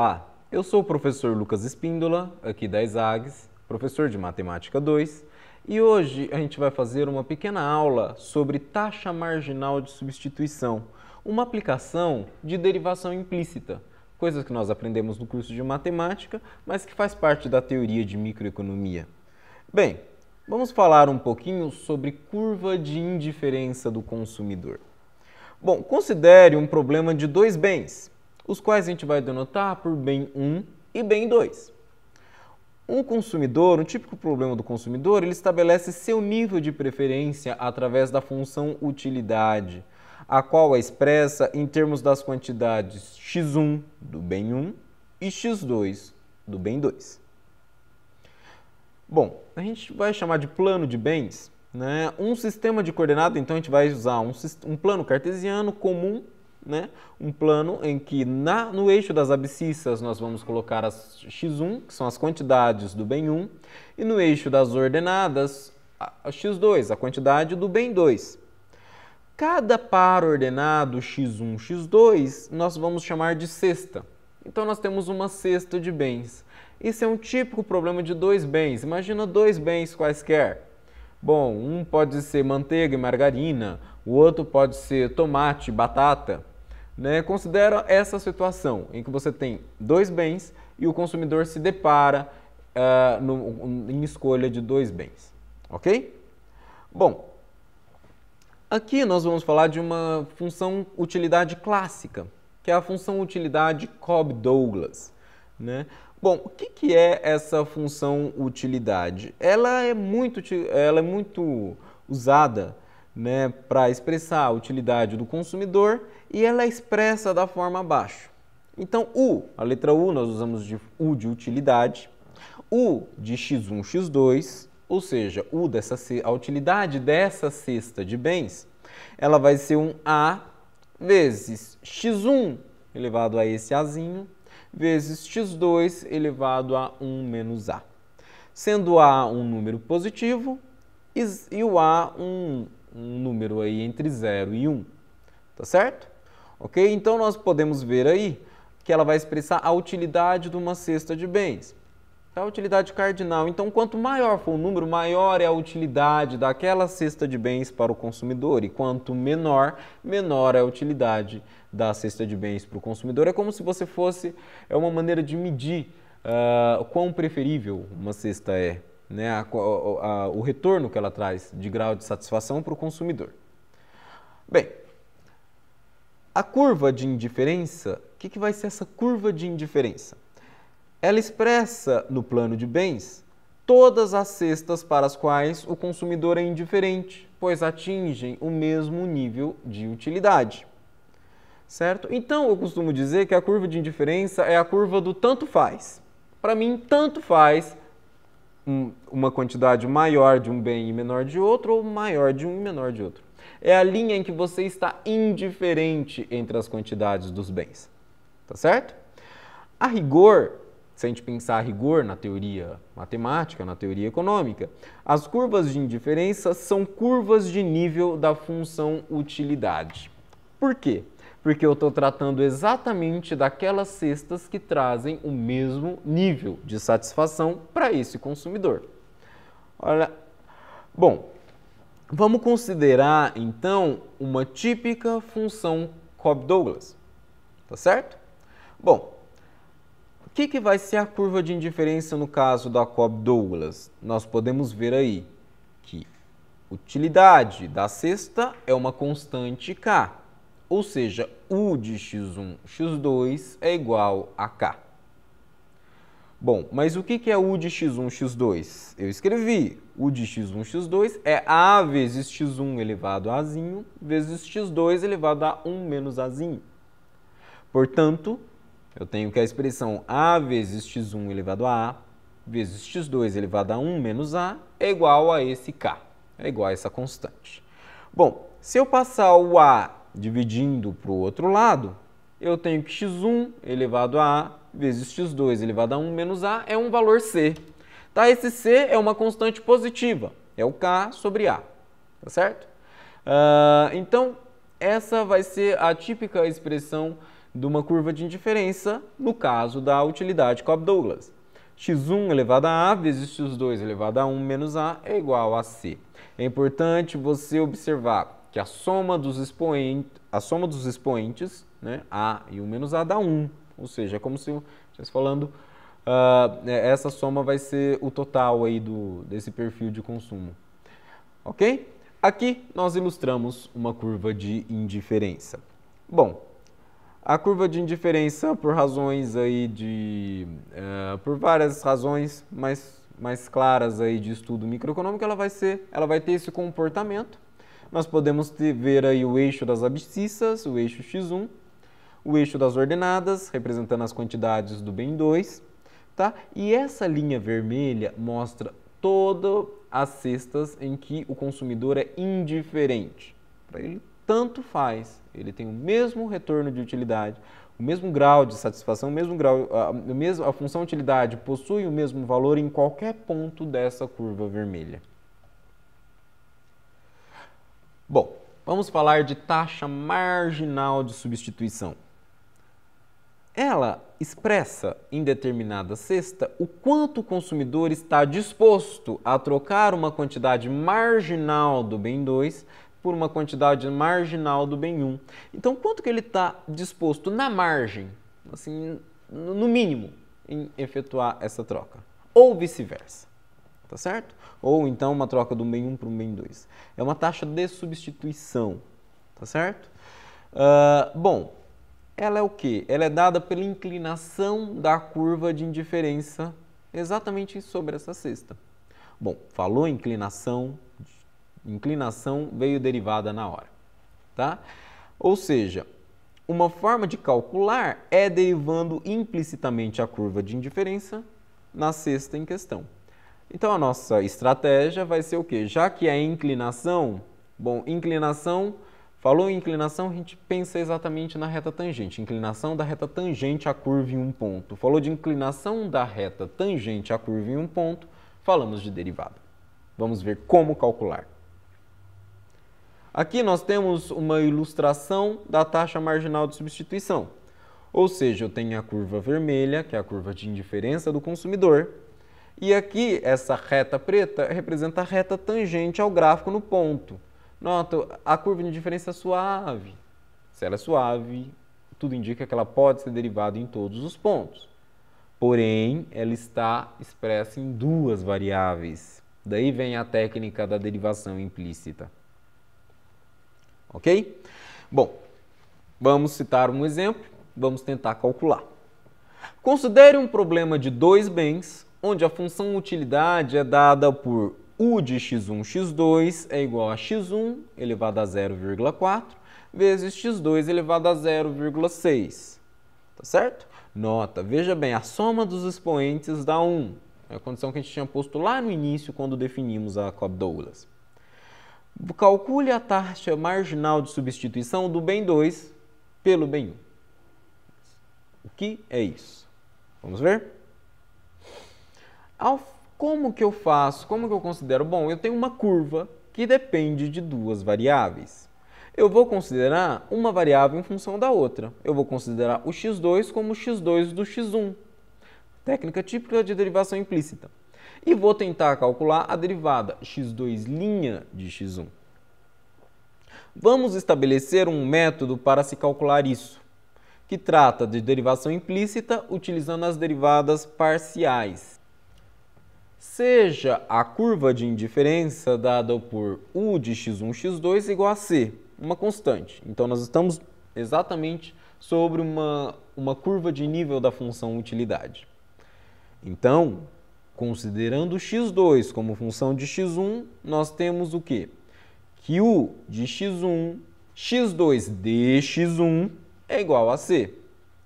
Olá, eu sou o professor Lucas Espíndola, aqui da ESAGS, professor de Matemática 2, e hoje a gente vai fazer uma pequena aula sobre taxa marginal de substituição, uma aplicação de derivação implícita, coisas que nós aprendemos no curso de matemática, mas que faz parte da teoria de microeconomia. Bem, vamos falar um pouquinho sobre curva de indiferença do consumidor. Bom, considere um problema de dois bens, os quais a gente vai denotar por bem 1 e bem 2. Um consumidor, um típico problema do consumidor, ele estabelece seu nível de preferência através da função utilidade, a qual é expressa em termos das quantidades x1 do bem 1 e x2 do bem 2. Bom, a gente vai chamar de plano de bens, né? Um sistema de coordenadas, então a gente vai usar um plano cartesiano comum, né? Um plano em que no eixo das abscissas nós vamos colocar as x1, que são as quantidades do bem 1, e no eixo das ordenadas a x2, a quantidade do bem 2. Cada par ordenado x1, x2 nós vamos chamar de cesta. Então nós temos uma cesta de bens. Isso é um típico problema de dois bens. Imagina dois bens quaisquer. Bom, um pode ser manteiga e margarina, o outro pode ser tomate e batata. Né? Considera essa situação em que você tem dois bens e o consumidor se depara em escolha de dois bens. Ok? Bom, aqui nós vamos falar de uma função utilidade clássica, que é a função utilidade Cobb-Douglas. Né? Bom, o que é essa função utilidade? Ela é muito usada, né, para expressar a utilidade do consumidor e ela é expressa da forma abaixo. Então, a letra U, nós usamos de U de utilidade, U de x1, x2, ou seja, a utilidade dessa cesta de bens, ela vai ser um A vezes x1 elevado a esse Azinho, vezes x2 elevado a 1 menos A. Sendo A um número positivo e o A um número aí entre 0 e 1. Tá certo? Ok? Então, nós podemos ver aí que ela vai expressar a utilidade de uma cesta de bens. É a utilidade cardinal. Então, quanto maior for o número, maior é a utilidade daquela cesta de bens para o consumidor. E quanto menor, menor é a utilidade da cesta de bens para o consumidor. É como se você fosse, é uma maneira de medir quão preferível uma cesta é, né? O retorno que ela traz de grau de satisfação para o consumidor. Bem, a curva de indiferença, o que vai ser essa curva de indiferença? Ela expressa no plano de bens todas as cestas para as quais o consumidor é indiferente, pois atingem o mesmo nível de utilidade. Certo? Então, eu costumo dizer que a curva de indiferença é a curva do tanto faz. Para mim, tanto faz uma quantidade maior de um bem e menor de outro, ou maior de um e menor de outro. É a linha em que você está indiferente entre as quantidades dos bens. Tá certo? A rigor, se a gente pensar a rigor na teoria matemática, na teoria econômica, as curvas de indiferença são curvas de nível da função utilidade. Por quê? Porque eu estou tratando exatamente daquelas cestas que trazem o mesmo nível de satisfação para esse consumidor. Olha, bom, vamos considerar então uma típica função Cobb-Douglas, tá certo? Bom, o que vai ser a curva de indiferença no caso da Cobb-Douglas? Nós podemos ver aí que utilidade da cesta é uma constante K. Ou seja, U de x1, x2 é igual a K. Bom, mas o que é U de x1, x2? Eu escrevi, U de x1, x2 é A vezes x1 elevado a Azinho, vezes x2 elevado a 1 menos Azinho. Portanto, eu tenho que a expressão A vezes x1 elevado a A, vezes x2 elevado a 1 menos A, é igual a esse K, é igual a essa constante. Bom, se eu passar o A dividindo para o outro lado, eu tenho que x1 elevado a A vezes x2 elevado a 1 menos A é um valor C. Tá? Esse C é uma constante positiva, é o K sobre A, tá certo? Então, essa vai ser a típica expressão de uma curva de indiferença no caso da utilidade Cobb-Douglas. x1 elevado a vezes x2 elevado a 1 menos a é igual a c. É importante você observar que a soma dos expoentes, né, a e 1 menos a dá 1. Ou seja, é como se eu estivesse falando, essa soma vai ser o total aí desse perfil de consumo. Ok? Aqui nós ilustramos uma curva de indiferença. Bom, a curva de indiferença por razões aí por várias razões mais claras aí de estudo microeconômico, ela vai ter esse comportamento. Nós podemos ver aí o eixo das abscissas, o eixo x1, o eixo das ordenadas, representando as quantidades do bem 2, tá? E essa linha vermelha mostra todas as cestas em que o consumidor é indiferente. Para ele, tanto faz. Ele tem o mesmo retorno de utilidade, o mesmo grau de satisfação, a função utilidade possui o mesmo valor em qualquer ponto dessa curva vermelha. Bom, vamos falar de taxa marginal de substituição. Ela expressa em determinada cesta o quanto o consumidor está disposto a trocar uma quantidade marginal do bem 2 por uma quantidade marginal do bem 1. Então, quanto que ele está disposto na margem, assim, no mínimo, em efetuar essa troca? Ou vice-versa, tá certo? Ou então uma troca do bem 1 para o bem 2. É uma taxa de substituição, tá certo? Bom, ela é o quê? Ela é dada pela inclinação da curva de indiferença exatamente sobre essa cesta. Bom, falou inclinação veio derivada na hora, tá? Ou seja, uma forma de calcular é derivando implicitamente a curva de indiferença na cesta em questão. Então, a nossa estratégia vai ser o quê? Já que é inclinação, bom, falou em inclinação, a gente pensa exatamente na reta tangente. Inclinação da reta tangente à curva em um ponto. Falou de inclinação da reta tangente à curva em um ponto, falamos de derivada. Vamos ver como calcular. Aqui nós temos uma ilustração da taxa marginal de substituição. Ou seja, eu tenho a curva vermelha, que é a curva de indiferença do consumidor, e aqui essa reta preta representa a reta tangente ao gráfico no ponto. Nota, a curva de indiferença é suave. Se ela é suave, tudo indica que ela pode ser derivada em todos os pontos. Porém, ela está expressa em duas variáveis. Daí vem a técnica da derivação implícita. Ok? Bom, vamos citar um exemplo, vamos tentar calcular. Considere um problema de dois bens, onde a função utilidade é dada por U de x1, x2 é igual a x1 elevado a 0,4 vezes x2 elevado a 0,6. Tá certo? Nota, veja bem, a soma dos expoentes dá 1. É a condição que a gente tinha posto lá no início quando definimos a Cobb-Douglas. Calcule a taxa marginal de substituição do bem 2 pelo bem 1. O que é isso? Vamos ver? Como que eu faço? Como que eu considero? Bom, eu tenho uma curva que depende de duas variáveis. Eu vou considerar uma variável em função da outra. Eu vou considerar o x2 como o x2 do x1. Técnica típica de derivação implícita. E vou tentar calcular a derivada x2' de x1. Vamos estabelecer um método para se calcular isso, que trata de derivação implícita utilizando as derivadas parciais. Seja a curva de indiferença dada por U de x1, x2 igual a C, uma constante. Então, nós estamos exatamente sobre uma curva de nível da função utilidade. Então, considerando x2 como função de x1, nós temos o quê? Que U de x1, x2 de x1 é igual a C.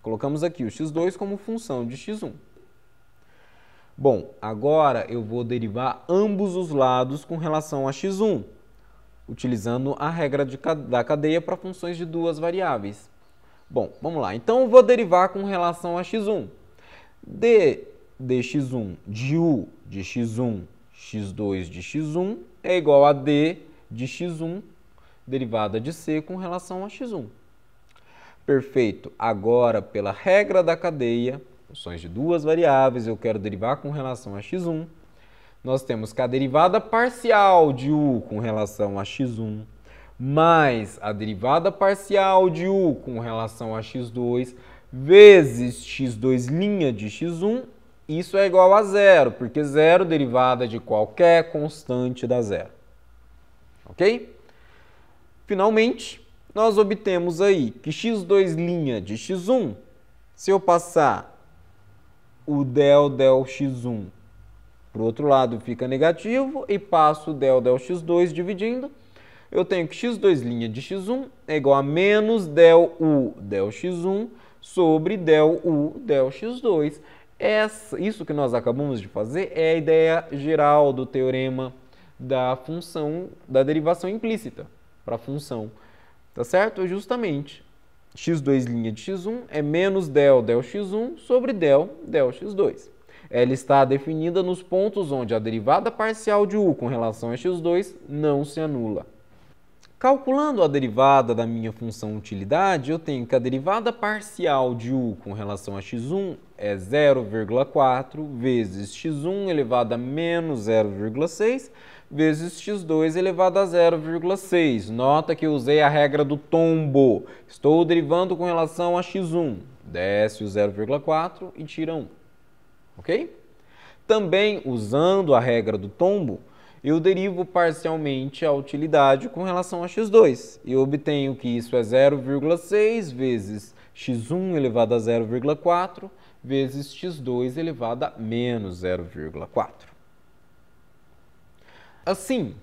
Colocamos aqui o x2 como função de x1. Bom, agora eu vou derivar ambos os lados com relação a x1, utilizando a regra da cadeia para funções de duas variáveis. Bom, vamos lá. Então, eu vou derivar com relação a x1. D de x1 de U de x1, x2 de x1 é igual a D de x1, derivada de C com relação a x1. Perfeito. Agora, pela regra da cadeia, funções de duas variáveis, eu quero derivar com relação a x1. Nós temos que a derivada parcial de u com relação a x1 mais a derivada parcial de u com relação a x2 vezes x2' de x1, isso é igual a zero, porque zero é derivada de qualquer constante da zero. Ok? Finalmente, nós obtemos aí que x2' de x1, se eu passar o del x1 para o outro lado fica negativo e passo o del x2 dividindo, eu tenho que x2' de x1 é igual a menos del u del x1 sobre del u del x2. Isso que nós acabamos de fazer é a ideia geral do teorema da função, da derivação implícita para a função. Tá certo? Justamente, x2' de x1 é menos del x1 sobre del x2. Ela está definida nos pontos onde a derivada parcial de u com relação a x2 não se anula. Calculando a derivada da minha função utilidade, eu tenho que a derivada parcial de u com relação a x1 é 0,4 vezes x1 elevado a menos 0,6 vezes x2 elevado a 0,6. Nota que eu usei a regra do tombo. Estou derivando com relação a x1. Desce o 0,4 e tira 1. Ok? Também, usando a regra do tombo, eu derivo parcialmente a utilidade com relação a x2. Eu obtenho que isso é 0,6 vezes x1 elevado a 0,4 vezes x2 elevado a menos 0,4. Assim,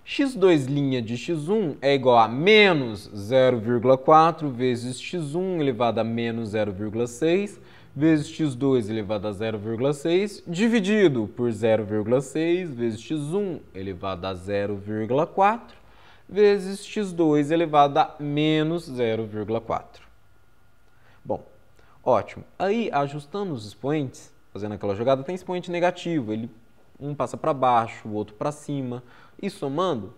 x2' de x1 é igual a menos 0,4 vezes x1 elevado a menos 0,6 vezes x2 elevado a 0,6 dividido por 0,6 vezes x1 elevado a 0,4 vezes x2 elevado a menos 0,4. Bom, ótimo. Aí, ajustando os expoentes, fazendo aquela jogada, tem expoente negativo. Um passa para baixo, o outro para cima. E somando,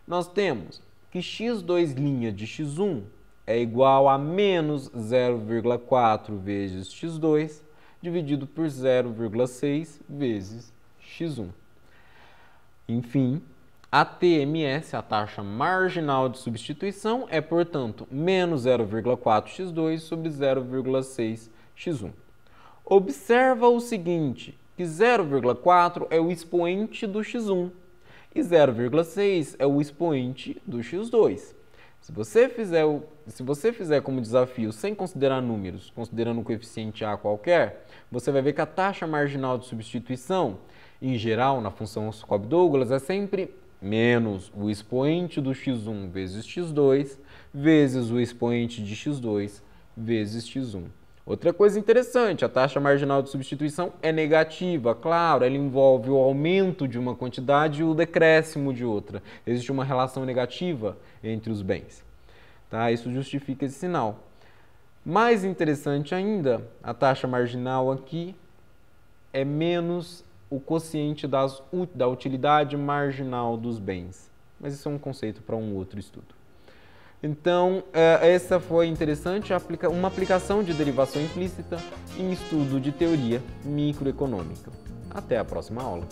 nós temos que x2' de x1 é igual a menos 0,4 vezes x2 dividido por 0,6 vezes x1. Enfim, a TMS, a taxa marginal de substituição, é, portanto, menos 0,4x2 sobre 0,6x1. Observa o seguinte, que 0,4 é o expoente do x1 e 0,6 é o expoente do x2. Se você fizer como desafio sem considerar números, considerando um coeficiente a qualquer, você vai ver que a taxa marginal de substituição, em geral, na função Jacob-Douglas, é sempre menos o expoente do x1 vezes x2 vezes o expoente de x2 vezes x1. Outra coisa interessante, a taxa marginal de substituição é negativa, claro, ela envolve o aumento de uma quantidade e o decréscimo de outra. Existe uma relação negativa entre os bens. Tá? Isso justifica esse sinal. Mais interessante ainda, a taxa marginal aqui é menos o quociente da utilidade marginal dos bens. Mas isso é um conceito para um outro estudo. Então, essa foi interessante, uma aplicação de derivação implícita em estudo de teoria microeconômica. Até a próxima aula.